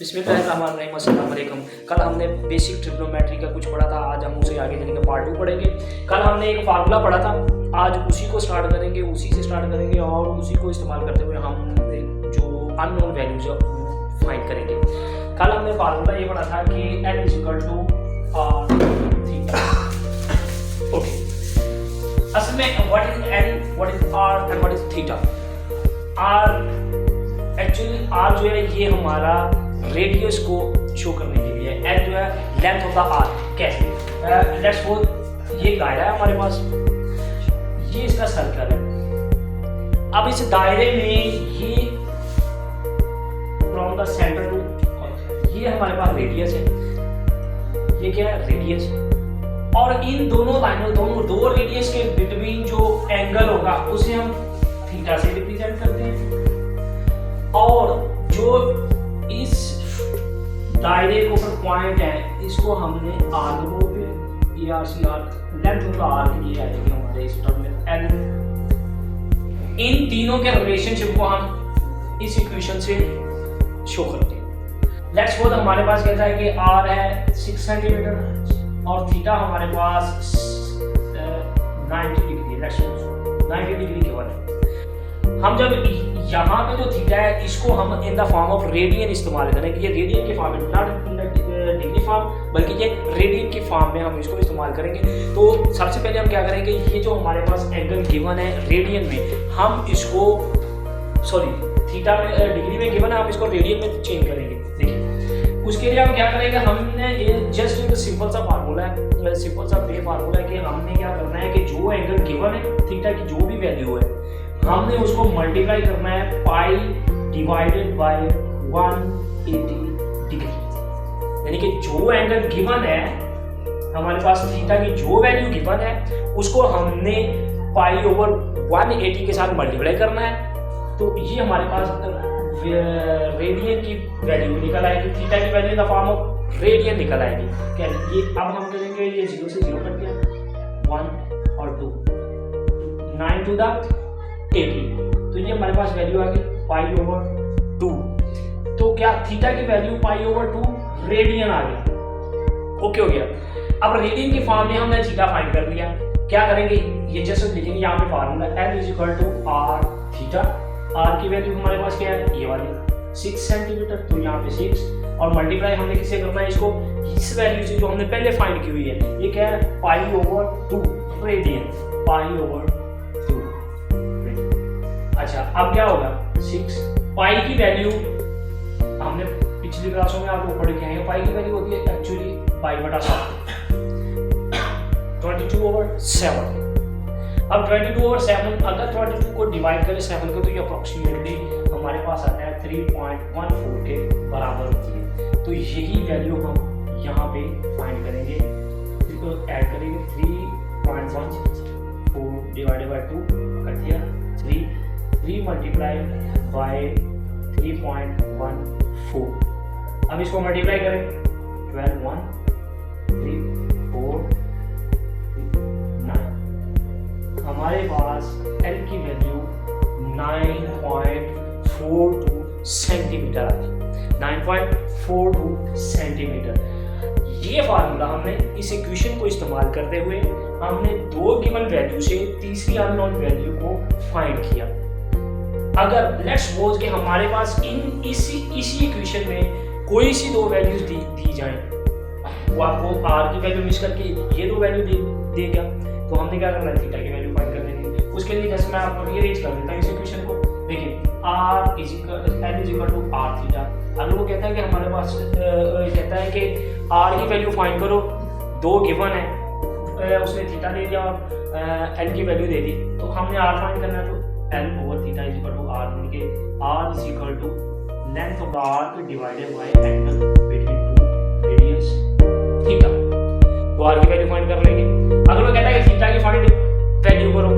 बिस्मिल्लाहिर्रहमानिर्रहीम, अस्सलाम वालेकुम। कल हमने बेसिक ट्रिग्नोमेट्री का कुछ पढ़ा था, आज हम उसे आगे चलेंगे, पार्ट 2 पढ़ेंगे। कल हमने एक फार्मूला पढ़ा था, आज उसी को स्टार्ट करेंगे, उसी से स्टार्ट करेंगे और उसी को इस्तेमाल करते हुए हम जो अननोन वैल्यूज फाइंड करेंगे। कल हमने फार्मूला ये पढ़ा था कि n = r थीटा। ओके, असल में what is n, what is r and what is theta. r actually r जो है ये हमारा रेडियस को शो करने के लिए, एल जो है लेंथ ऑफ द आर्क। कैसे? लेट्स सपोज ये दायरा है हमारे पास, ये इसका सर्कल है। अब इस दायरे में ये फ्रॉम द सेंटर टू, ये हमारे पास रेडियस है, ये क्या है? रेडियस। और इन दोनों लाइनों, दो रेडियस के बिटवीन जो एंगल होगा उसे हम थीटा से रिप्रेजेंट करते हैं। और जो इस दायरे के ऊपर पॉइंट है इसको हमने आर को फिर A R C R length of the arc ये आएगी हमारे इस टर्म में एल। इन तीनों के रिलेशनशिप को हम इस इक्वेशन से शो करते हैं। लेट्स सपोज हमारे पास कहता है कि आर है 6 सेंटीमीटर और थीटा हमारे पास 90 डिग्री, लेट्स सपोज 90 डिग्री के बाद हम जब यहाँ पे जो थीटा है इसको हम in the form of radian इस्तेमाल करेंगे। ये रेडियन के फॉर्म में, नॉट डिग्री फॉर्म, बल्कि ये रेडियन के फॉर्म में हम इसको इस्तेमाल करेंगे। तो सबसे पहले हम क्या करेंगे, ये जो हमारे पास एंगल गिवन है रेडियन में, हम इसको थीटा में डिग्री में गिवन है, हम इसको रेडियन में चेंज करेंगे। देखिए उसके लिए हम क्या करेंगे, हमने ये जस्ट एक सिंपल सा फार्मूला है, सिंपल सा बे फार्मूला है कि हमने क्या करना है कि जो एंगल गिवन है थीटा की जो भी वैल्यू है हमने उसको मल्टीप्लाई करना है पाई डिवाइडेड बाय 180 डिग्री। यानी कि जो एंगल गिवन है हमारे पास, थीटा की जो वैल्यू गिवन है उसको हमने पाई ओवर 180 के साथ मल्टीप्लाई करना है। तो ये हमारे पास रेडियन की वैल्यू निकल आएगी, थीटा की value in the form of radian निकल आएगी। क्या ये अब हम करेंगे, ये 0 से 0 कट गया, 1 और 2, 9 टू द 80, तो ये हमारे पास वैल्यू आ गई पाई ओवर 2। तो क्या थीटा की वैल्यू पाई ओवर 2 रेडियन आ गया। ओके हो गया। अब रेडियन की फॉर्म में हमने थीटा फाइंड कर लिया। क्या करेंगे, ये जैसे लिखेंगे यहाँ पे formula n = r theta. r की वैल्यू हमारे पास क्या है, ये वाली 6 सेंटीमीटर, तो यहाँ पे 6 और मल्टीप्लाई हमने किससे करना है, इसको इस वैल्यू से जो हमने पहले फाइंड की हुई है। ये क्या है, pi over 2 radian, pi over 2। अच्छा अब क्या होगा, 6 पाई की वैल्यू हमने पिछली क्लासों में आपको पढ़ के आए हैं, पाई की वैल्यू होती है एक्चुअली पाई बटा 7, 22/7। अब 22/7 अगर 22 को डिवाइड करें 7 को तो ये अप्रोक्सीमेटली हमारे पास आता है 3.14 के बराबर होती है। तो यही वैल्यू हम यहाँ पे फाइंड करेंगे, इसको ऐड करेंगे 3.14 डिवाइडेड बाय 2 कर दिया 3 मल्टीप्लाई बाय 3.14। अब इसको मल्टीप्लाई करें 12 1 3 4 9, हमारे पास L की वैल्यू 9.42 सेंटीमीटर आती है, 9.42 सेंटीमीटर। ये फार्मूला हमने इस इक्वेशन को इस्तेमाल करते हुए हमने दो गिवन वैल्यू से तीसरी अननोन वैल्यू को फाइंड किया। अगर लेट्स सपोज कि हमारे पास इसी इक्वेशन में कोई सी दो वैल्यूज दी जाएं, वो आपको r की वैल्यू मिस करके ये दो वैल्यू देगा, तो हमने क्या करना है, थीटा की वैल्यू फाइंड कर लेंगे। उसके लिए जैसे मैं आपको रीअरेंज कर देता हूँ इस इक्वेशन को। देखिए r = r थीटा। अगर वो कहता है कि हमारे पास कहता है कि r की वैल्यू फाइंड करो, दो गिवन है, उसने थीटा दे दिया और l की वैल्यू दे दी, तो हमने r फाइंड करना है। तो L over theta = r, यानी कि r = length of the arc divided by angle between two radius theta। तो r की वैल्यू फाइंड कर लेंगे। अगर वो कहता है कि थीटा की फाइंड वैल्यू करो,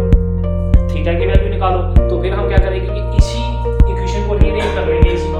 थीटा की वैल्यू निकालो, तो फिर हम क्या करेंगे कि इसी इक्वेशन को रीअरेंज कर लेंगे, इसी को